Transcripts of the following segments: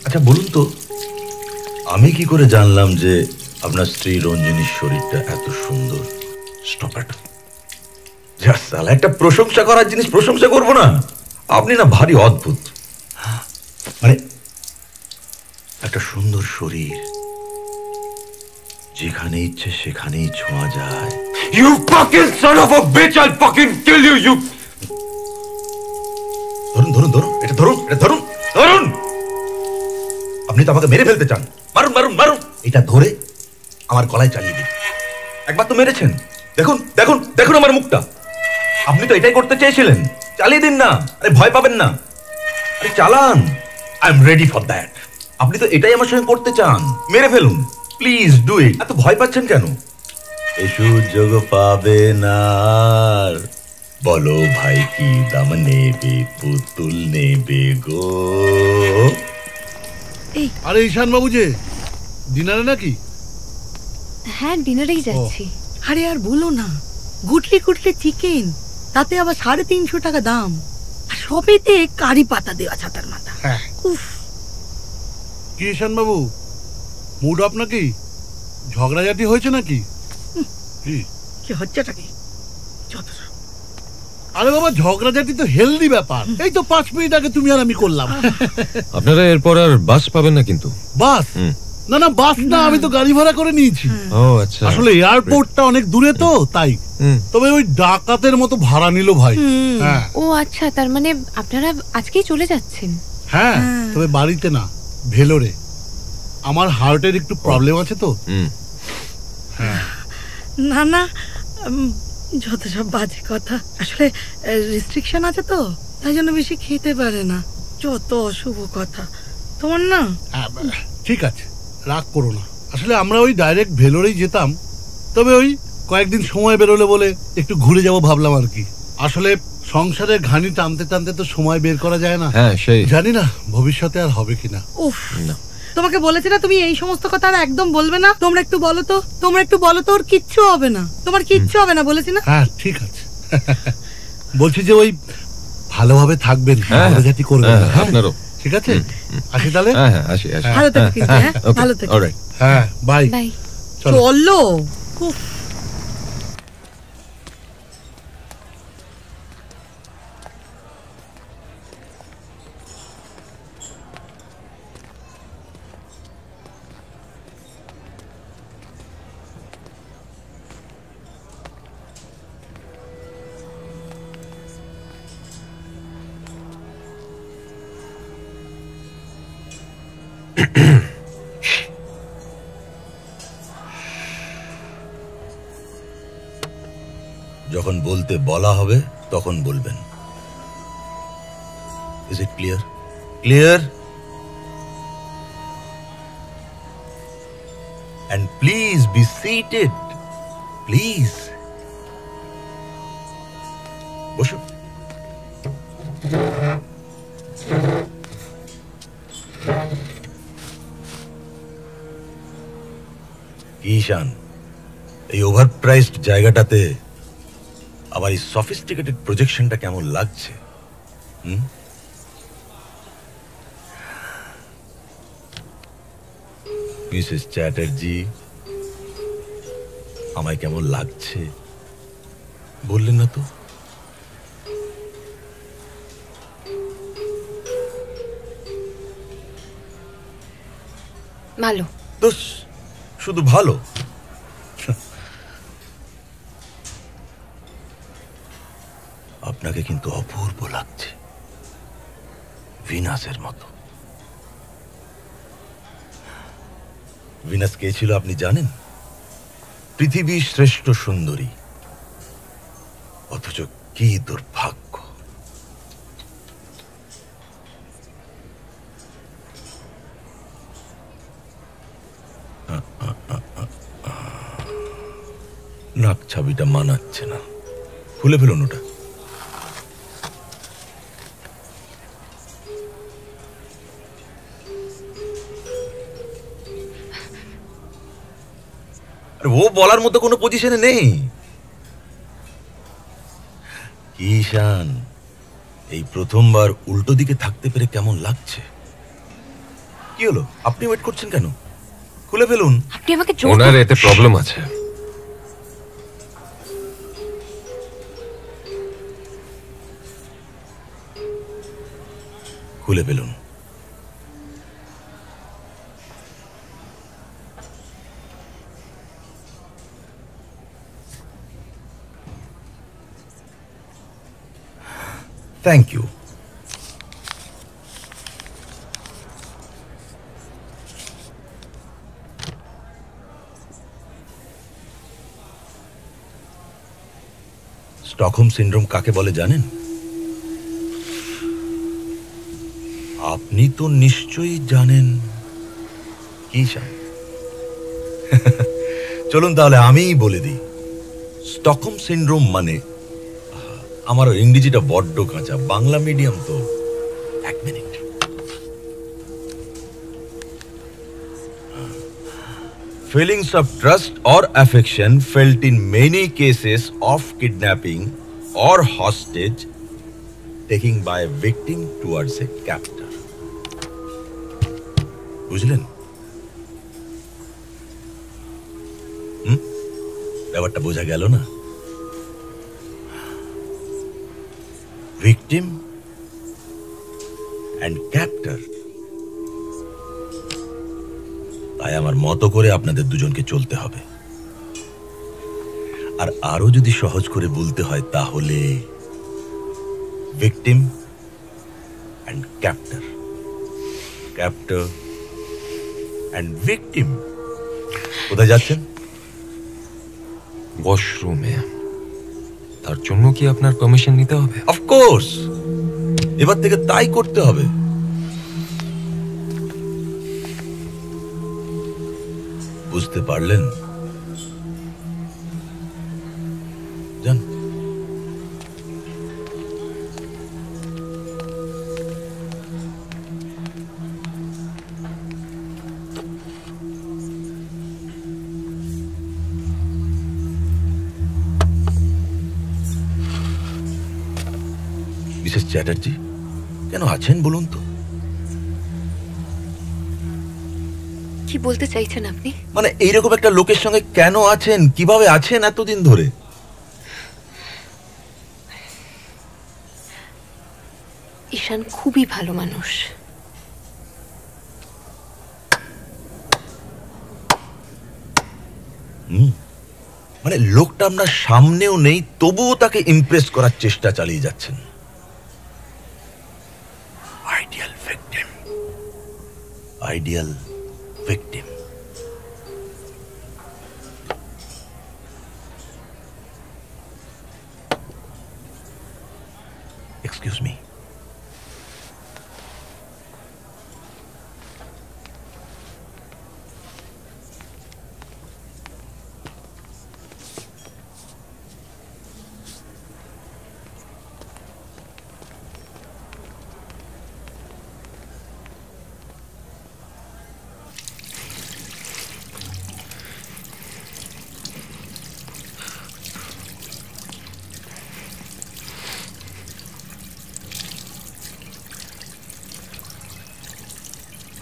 আচ্ছা বলুন তো, আমি কি করে জানলাম যে আপনার স্ত্রী রঞ্জনীর শরীরটা এত সুন্দর? Stop it. সালা, একটা প্রশংসা করার জিনিস প্রশংসা করবো না? আপনি না ভারী অদ্ভুত। মানে একটা সুন্দর শরীর যেখানে ইচ্ছে সেখানেই ছোঁয়া যায়। You fucking son of a bitch! I'll fucking kill you, you! ধরুন ধরুন ধরুন, এটা ধরুন, এটা ধরুন, ধরুন। আপনি তো আমাকে মেরে ফেলতে চান। মারুন মারুন মারুন, এটা ধরে আমার গলায় চালিয়ে দিন। একবার তো মেরেছেন, দেখুন দেখুন দেখুন আমার মুখটা। আপনি তো এটাই করতে চেয়েছিলেন। চালিয়ে দিন না, আরে ভয় পাবেন না, আরে চালান। I am ready for that. আপনি তো এটাই আমার সঙ্গে করতে চান, মেরে ফেলুন, প্লিজ ডু ইট। এত ভয় পাচ্ছেন কেন? এই সুযোগ পাবে না। বলো ভাই কি দাম নেবে, পুতুল নেবে গো। আরে ঈশান বাবু যে ডিনারে নাকি? হ্যাঁ, ডিনারেই যাচ্ছি। আরে আর বলো না, গুটলি গুটলি চিকেন, তাতে আবার 350 টাকা দাম, আর সবেতে কারি পাতা দেওয়া ছাতার মাথা। উফ, কি ঈশান বাবু, মুড অফ নাকি? ঝগড়াঝাটি হয়েছে নাকি? কি হচ্ছেটা কি? যত সব। আরে বাবা, ঝগড়াঝাটি তো হেলদি ব্যাপার। এই তো 5 মিনিট আগে তুমি আর আমি করলাম। আপনারা এরপর আর বাস পাবেন না কিন্তু? বাস? না না, বাস না, আমি তো গাড়ি ভাড়া করে নিয়েছি। ও আচ্ছা। আসলে এয়ারপোর্টটা অনেক দূরে তো তাই। তবে ওই ডাকাতের মতো ভাড়া নিল ভাই। হ্যাঁ। ও আচ্ছা, তার মানে আপনারা আজকেই চলে যাচ্ছেন? হ্যাঁ, তবে বাড়িতে না, ভেলোরে। আমার হার্টের একটু প্রবলেম আছে তো। হ্যাঁ। না না, যত সব বাজে কথা। আসলে রেস্ট্রিকশন আছে তো, তাই জন্য বেশি খেতে পারে না। যত অশুভ কথা তোমার না। ঠিক আছে, রাগ করো না। আসলে আমরা ওই ডাইরেক্ট ভেলোরেই যেতাম, তবে ওই কয়েকদিন সময় বেরোলে বলে একটু ঘুরে যাব ভাবলাম আর কি। আসলে সংসারের ঘানি টানতে টানতে তো সময় বের করা যায় না। হ্যাঁ, সেই জানি না ভবিষ্যতে আর হবে কিনা। উফ, তোমাকে বলেছি না তুমি এই সমস্ত কথা আর একদম বলবে না। তোমরা একটু বলো তো, তোমরা একটু বলো তো, ওর কিচ্ছু হবে না, তোমার কিচ্ছু হবে না বলেছি না? হ্যাঁ ঠিক আছে। বলছি যে ওই ভালোভাবে থাকবেন, ঝগড়াঝাটি করবেন না। আপনারও ঠিক আছে? আসি তাহলে। হ্যাঁ হ্যাঁ, আসি আসি। ভালো থেকো কিন্তু। হ্যাঁ, ভালো থেকো। অলরাইট। হ্যাঁ, বাই বাই। চলো। যখন বলতে বলা হবে তখন বলবেন। Is it clear? Clear? And please be seated, please. বসুন। ঈশান, এই ওভার প্রাইসড জায়গাটাতে আবার এই সফিস্টিকেটেড প্রজেকশনটা কেমন লাগছে? মিসেস চ্যাটার্জি, আমায় কেমন লাগছে বললেন না তো? ভালো। দোষ, শুধু ভালো? আপনাকে কিন্তু অপূর্ব লাগছে, ভিনাসের মতো। ভিনাস কে ছিল আপনি জানেন? পৃথিবীর শ্রেষ্ঠ সুন্দরী, অথচ কি দুর্ভাগ্য। নাক ছাবিটা মানাচ্ছে না, খুলে ফেলুন ওটা। ও বলার মতো কোনো পজিশনে নেই। ঈশান, এই প্রথমবার উল্টো দিকে থাকতে পেরে কেমন লাগছে? কি হলো? আপনি ওয়েট করছেন কেন? খুলে ফেলুন। আপনি আমাকে ওনার এতে প্রবলেম আছে। খুলে ফেলুন। Thank you. স্টকহোম সিনড্রোম কাকে বলে জানেন? আপনি তো নিশ্চয়ই জানেন। কি চান? চলুন তাহলে আমিই বলে দিই। স্টকহোম সিনড্রোম মানে, আমার ইংরেজিটা বড্ড কাঁচা, বাংলা মিডিয়াম তো। এক minute. Feelings of trust or affection felt in many cases of kidnapping or hostage taking by a victim towards a captor. বুঝলেন? ব্যাপারটা বোঝা গেল না? Victim and captor. তাই আমার মতো করে আপনাদের দুজনকে চলতে হবে। আর আরো যদি সহজ করে বলতে হয় তাহলে ভিকটিম এন্ড ক্যাপ্টর, ক্যাপ্টর এন্ড ভিকটিম। কোথায় যাচ্ছেন? ওয়াশরুমে। তার জন্য কি আপনার পারমিশন নিতে হবে? অফকোর্স, এবার থেকে তাই করতে হবে। বুঝতে পারলেন? যান। মিসেস চ্যাটার্জি, কেন আছেন বলুন তো? কি বলতে চাইছেন আপনি? মানে এইরকম একটা লোকের সঙ্গে কেন আছেন, কিভাবে আছেন এতদিন ধরে? ঈশান খুবই ভালো মানুষ। মানে লোকটা আপনার সামনেও নেই, তবুও তাকে ইমপ্রেস করার চেষ্টা চালিয়ে যাচ্ছেন। Ideal victim, ideal victim. Excuse me.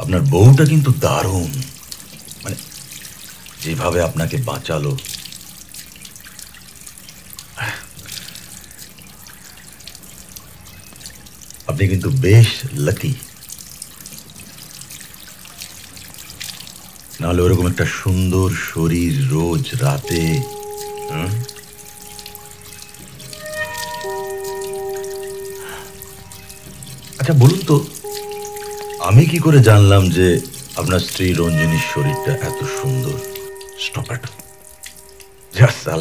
আপনার বউটা কিন্তু দারুণ, মানে যেভাবে আপনাকে বাঁচালো। আপনি কিন্তু বেশ লাকি, নাহলে ওরকম একটা সুন্দর শরীর রোজ রাতে। আচ্ছা বলুন তো, আমি কি করে জানলাম যে আপনার স্ত্রী রঞ্জনীর শরীরটা এত সুন্দর? Stop it.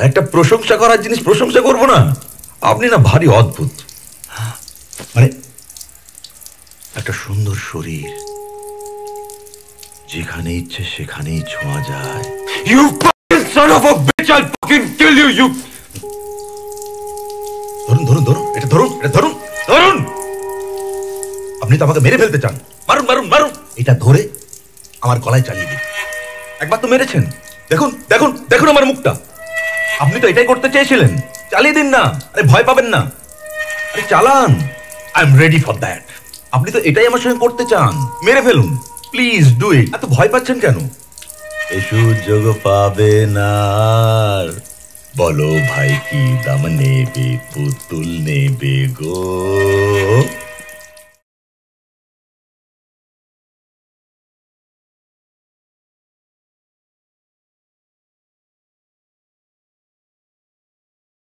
একটা প্রশংসা করার জিনিস প্রশংসা করবো না? আপনি না ভারী অদ্ভুত। মানে একটা সুন্দর শরীর, যেখানে ইচ্ছে সেখানেই ছোঁয়া যায়। You fucking son of a bitch! I'll fucking kill you, you! ধরুন ধরুন ধরুন, এটা ধরুন, এটা ধরুন, ধরুন। আপনি তো আমাকে মেরে ফেলতে চান। মারুন মারুন মারুন। এটা ধরে আমার গলায় চালিয়ে দিন। একবার তো মেরেছেন, দেখুন দেখুন দেখুন আমার মুখটা। আপনি তো এটাই করতে চেয়েছিলেন। চালিয়ে দিন না, আরে ভয় পাবেন না, আরে চালান। I am ready for that. আপনি তো এটাই আমার সঙ্গে করতে চান, মেরে ফেলুন। Please do it. এত ভয় পাচ্ছেন কেন? এই সুযোগ পাবে না আর। বলো ভাই কি দাম নেবে, পুতুল নেবে গো।